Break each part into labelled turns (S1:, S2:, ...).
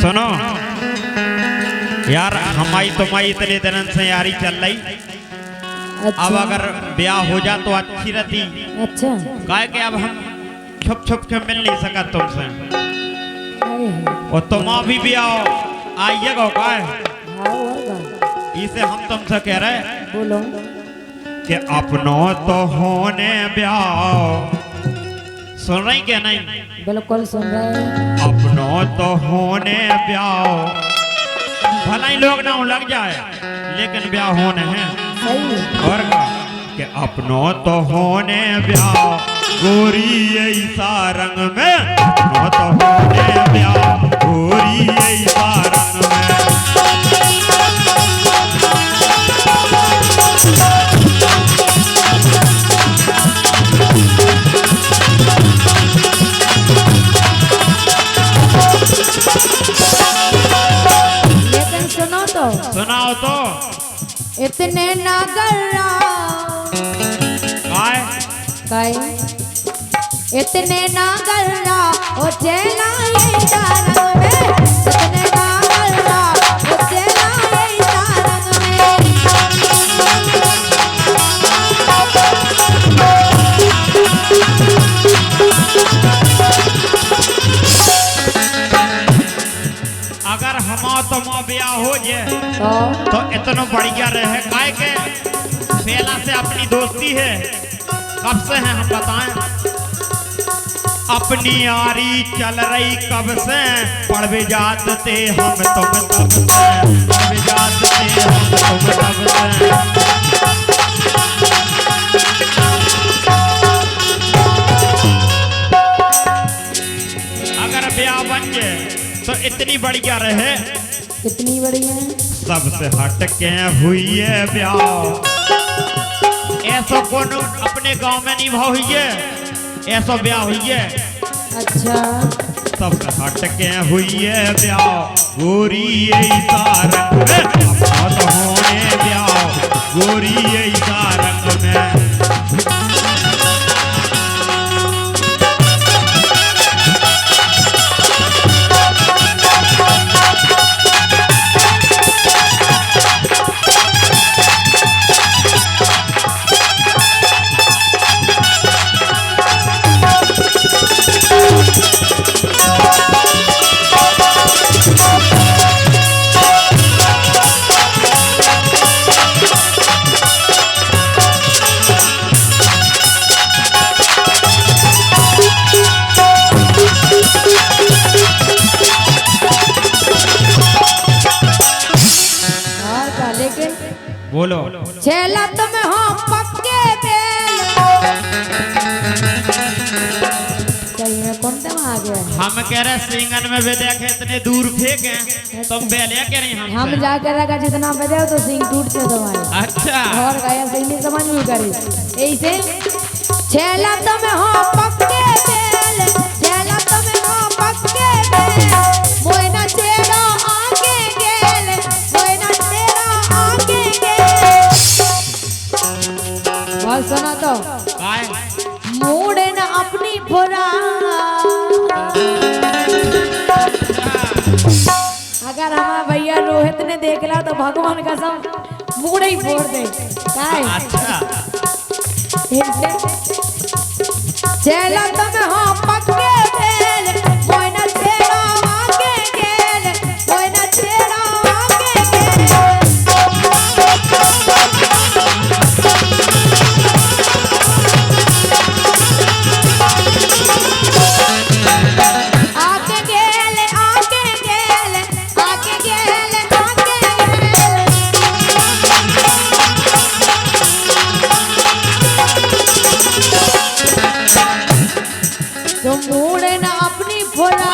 S1: सुनो यार, हमारी तुम्हारी इतने दिन से यारी चल रही।
S2: अच्छा।
S1: अब अगर ब्याह हो जा तो अच्छी रहती।
S2: अच्छा।
S1: काहे कि अब हम छुप छुप के मिल नहीं सका तुमसे। और तुम भी ब्याह आइएगा का इसे हम तुमसे कह रहे
S2: बोलो
S1: कि अपनों तो होने ब्याह। सुन रही क्या नहीं?
S2: बिल्कुल सुन रहे हैं।
S1: अपनों तो होने ब्याह, भला ही लोग ना लग जाए लेकिन ब्याह होने हैं।
S2: सही।
S1: और का कि अपनों तो होने ब्याह, गोरी ऐसा रंग में। अपनों तो होने ब्याह, गोरी ऐसा रंग में।
S2: लेकिन सुनो तो,
S1: सुनाओ तो।
S2: इतने नागरा
S1: काय
S2: इतने नागरा ओ चेला ये रंग में। इतने नागरा ओ चेला ये रंग में।
S1: अगर हम तुम ब्याह हो जाए तो इतना बढ़िया रहे। काय के पहला से अपनी दोस्ती है। कब से है हम बताएं? अपनी यारी चल रही कब से, पढ़वे जात थे हम तुम तब से। पढ़वे जात थे हम तुम तब से। अगर ब्याह बन जाए तो इतनी बढ़िया रहे।
S2: कितनी बढ़िया है।
S1: सबसे हट के हुई है ब्याह। ऐसा कौन अपने गांव में नहीं भाव हुई है, ऐसा ब्याह हुई है।
S2: अच्छा।
S1: सबसे हट के हुई है ब्याह, गोरी ऐसा रंग में। अपना तो होने ब्याह, गोरी ऐसा रंग में। बोलो।
S2: छेला तुम हो पक्के बेल। सही में कौन तुम आ गया?
S1: हम कह रहे सिंगन में भी देखे इतने दूर फेंके, तुम बेलिया कह रही
S2: हम जाकर रखा जितना बजाओ तो सिंग टूटते तुम्हारे।
S1: अच्छा।
S2: और गया सही नहीं समझ में करे ऐसे। छेला तुम हो पक्के बेल, छेला तुम हो पक्के बेल। मोइना तेरा आगे गेल, मोइना तेरा आगे गेल। बात सुना तो। मूड न अपनी फुरा। अगर हमारा भैया रोहित ने देख ला तो भगवान कसम मूड ही फोड़ दे।
S1: अच्छा।
S2: चला तुम हो पक्के बेल, मोइना तेरा आगे गेल, मोइना तेरा आगे गेल। आगे गेल, आगे गेल, आगे गेल, आगे गेल। तुम मूड न अपनी फुरा।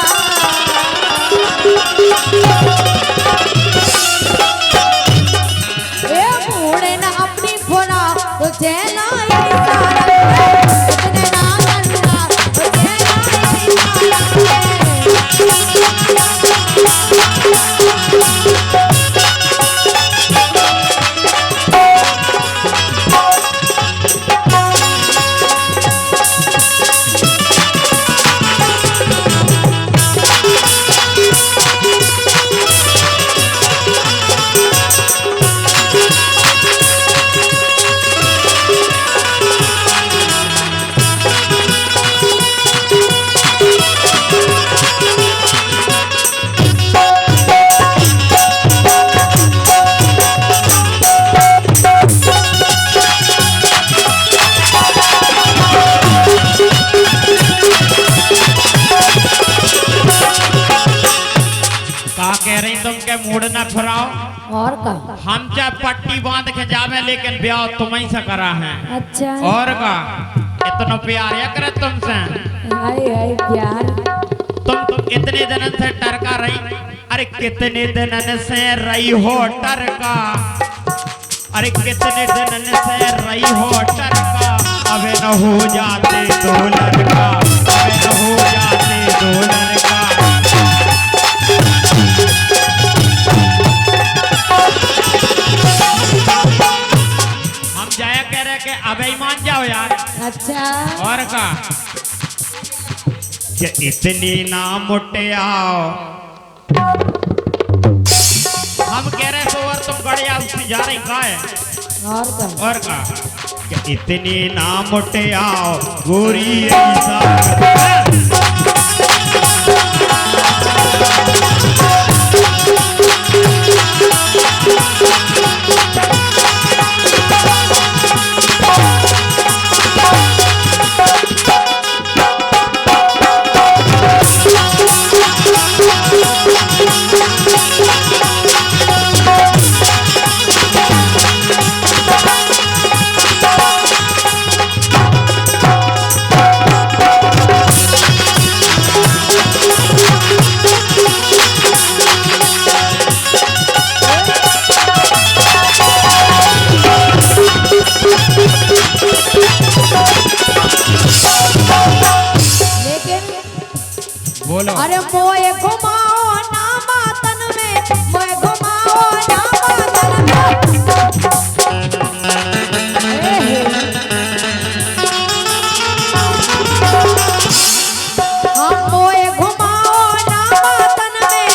S2: ए मूड न अपनी फुरा तो चला इतने ना करना तो चला
S1: कह रही तुम के मूड न फिराओ।
S2: और का
S1: हम चाहे पट्टी बांध के जावे लेकिन ब्याह तुम ही से करा है।
S2: अच्छा
S1: और का इतना प्यार या करे तुमसे।
S2: हाय हाय प्यार।
S1: तुम इतने दिन से टरका रही। अरे कितने दिन से रही हो टरका। अरे कितने दिन से रही हो टरका। अबे न हो जाते दो लड़का। अबे न हो जाते दो लड़का। हम जाया कह रहे कि अबे मान जाओ यार।
S2: अच्छा
S1: और का कि इतनी ना मुटे आओ। हम कह रहे तो और तुम गड़िया उससे जा रही का है। और का कि इतनी ना मुटे आओ गोरी ऐसा। बोलो।
S2: अरे मोए घुमाओ ना मातन में। मोए घुमाओ ना मातन में। हम मोए घुमाओ ना मातन में।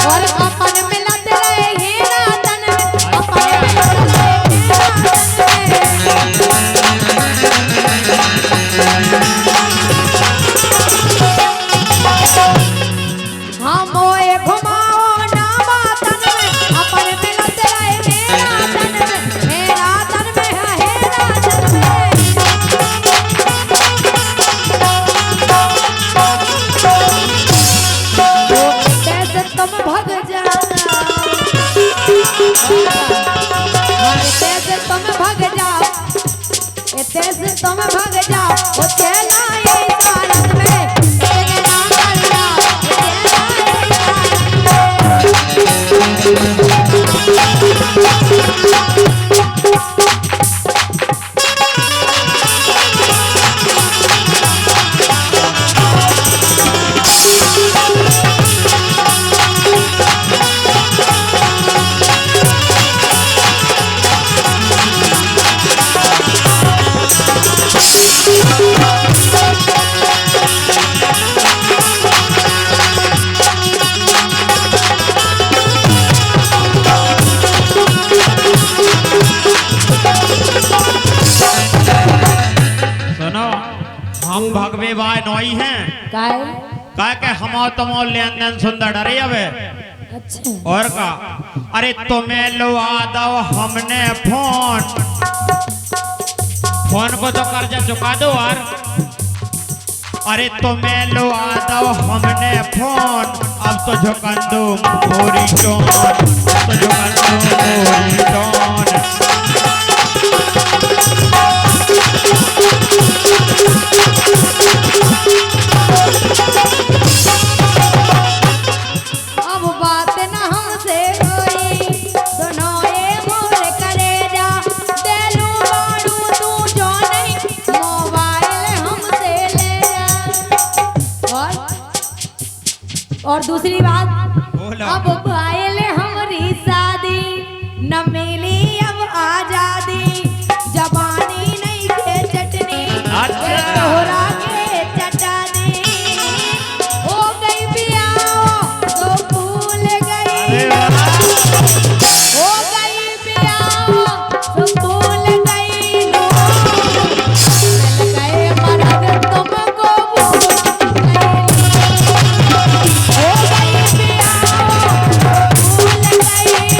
S2: और अपन मिलत रहे ही रातन में। अपन मिलत रहे ही रातन में। हम मोए घुमाओ ना मातन में। अपन मिलत रहे हे रातन में। हे रातन में हे रातन में। कैसे तुम भग जाना। कैसे तुम भग जाओ। कैसे तुम भग जाओ। वो चला ये सारंग में। तेरे नाम कर जाओ।
S1: सुनो हम भगवे भाई नोई हैं।
S2: काय
S1: का के हम तुम लेन देन सुंदर डरे अबे।
S2: अच्छा
S1: और का अरे तुम्हें लुआ दो हमने फोन को तो कर्जा चुका दो यार। अरे तुम्हें लुआ दो हमने फोन। अब तो झुकन दो मोरी टोन। अब तो झुकन दो मोरी टोन।
S2: अब बात न हमसे कोई। सुनो ये मोर कलेजा। देलू बाड़ू तू जो नहीं। मोबाइल हमसे ले जा। और दूसरी बात।
S1: बोलो।
S2: अब भाईल हमारी शादी। न मिली अब आजादी। जबानी नहीं थे चटनी।
S1: अच्छा।
S2: तोहरा के चटा दी। हो गई बियाह तो भूल गई।
S1: अरे वाह।
S2: हो गई बियाह तो भूल गई। मिल गए मर्द तुमको भूल गई। हो गई बियाह तो भूल गई।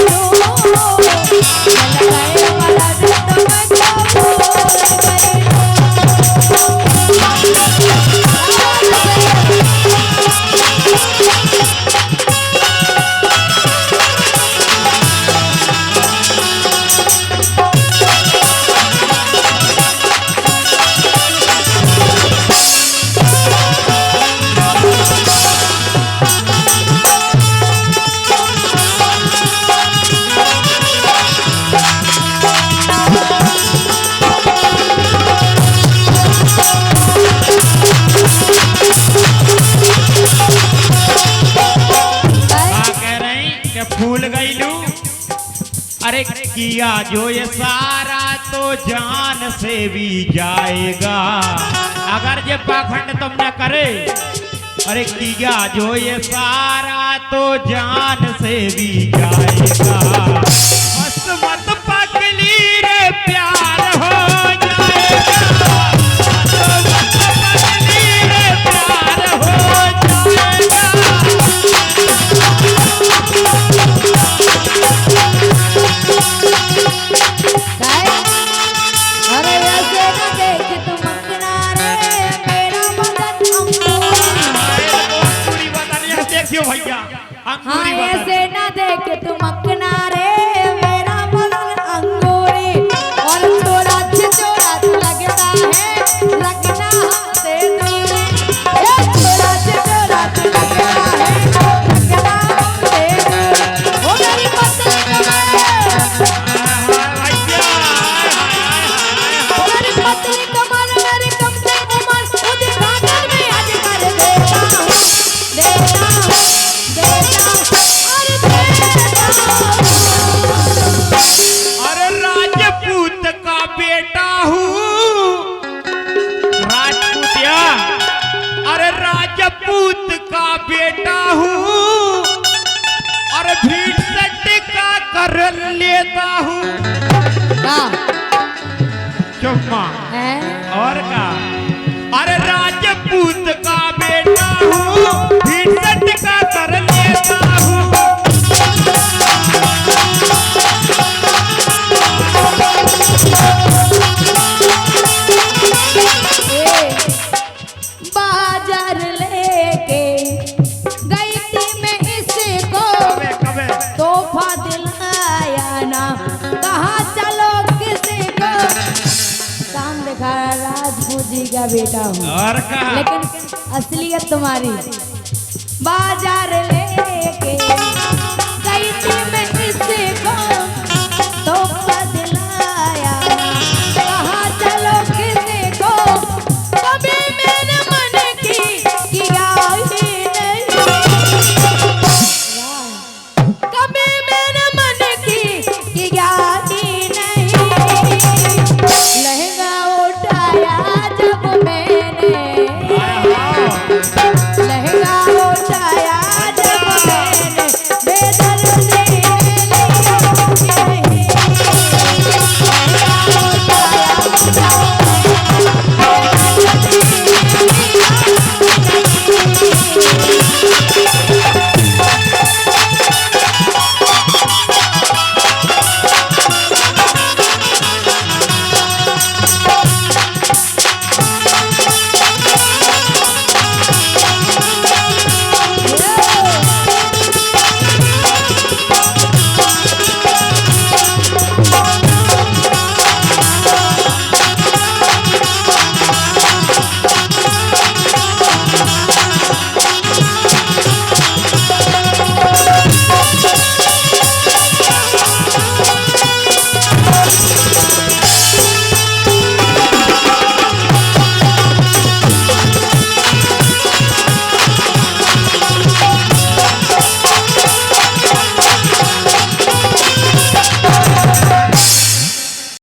S1: भूल गई लू। अरे किया जो ये सारा तो जान से भी जाएगा, अगर ये पाखंड तुम न करे। अरे किया जो ये सारा तो जान से भी जाएगा, बस मत पगली रे प्यार हो जाएगा, मत पगली रे प्यार हो जाएगा।
S2: अरे ऐसे न देख तुम किनारे मेरा बदन
S1: अंगूरी बदन देखियो भैया,
S2: हाँ
S1: अंगूरी
S2: ऐसे न देख तुम किनारे मेरा बदन अंगूरी, और छोरा छिछोरा लगता है लगना से दूरी, ये छोरा छिछोरा लगता है लगना से दूरी। ओ मेरी पतली कमर, मेरी कमजोर उम्र, मुझे घाटन में आज कर देता हूँ, देता हूँ, देता हूँ।
S1: अरे राजपूत का बेटा हूँ, राजपूतिया, अरे राजपूत का बेटा हूँ, और भीड़ से टिका कर लेता हूँ। चुम्मा
S2: है
S1: और का, अरे राजपूत का बेटा हूँ, भीड़ से टिका कर लेता हूँ।
S2: बाजार लेके गई थी मैं इसको,
S1: कबे
S2: तोहफा दिलाया ना, कहा चलो किसी को, काम दिखा राजपूत जी का बेटा हूँ,
S1: और का,
S2: लेकिन असलियत तुम्हारी। बाजार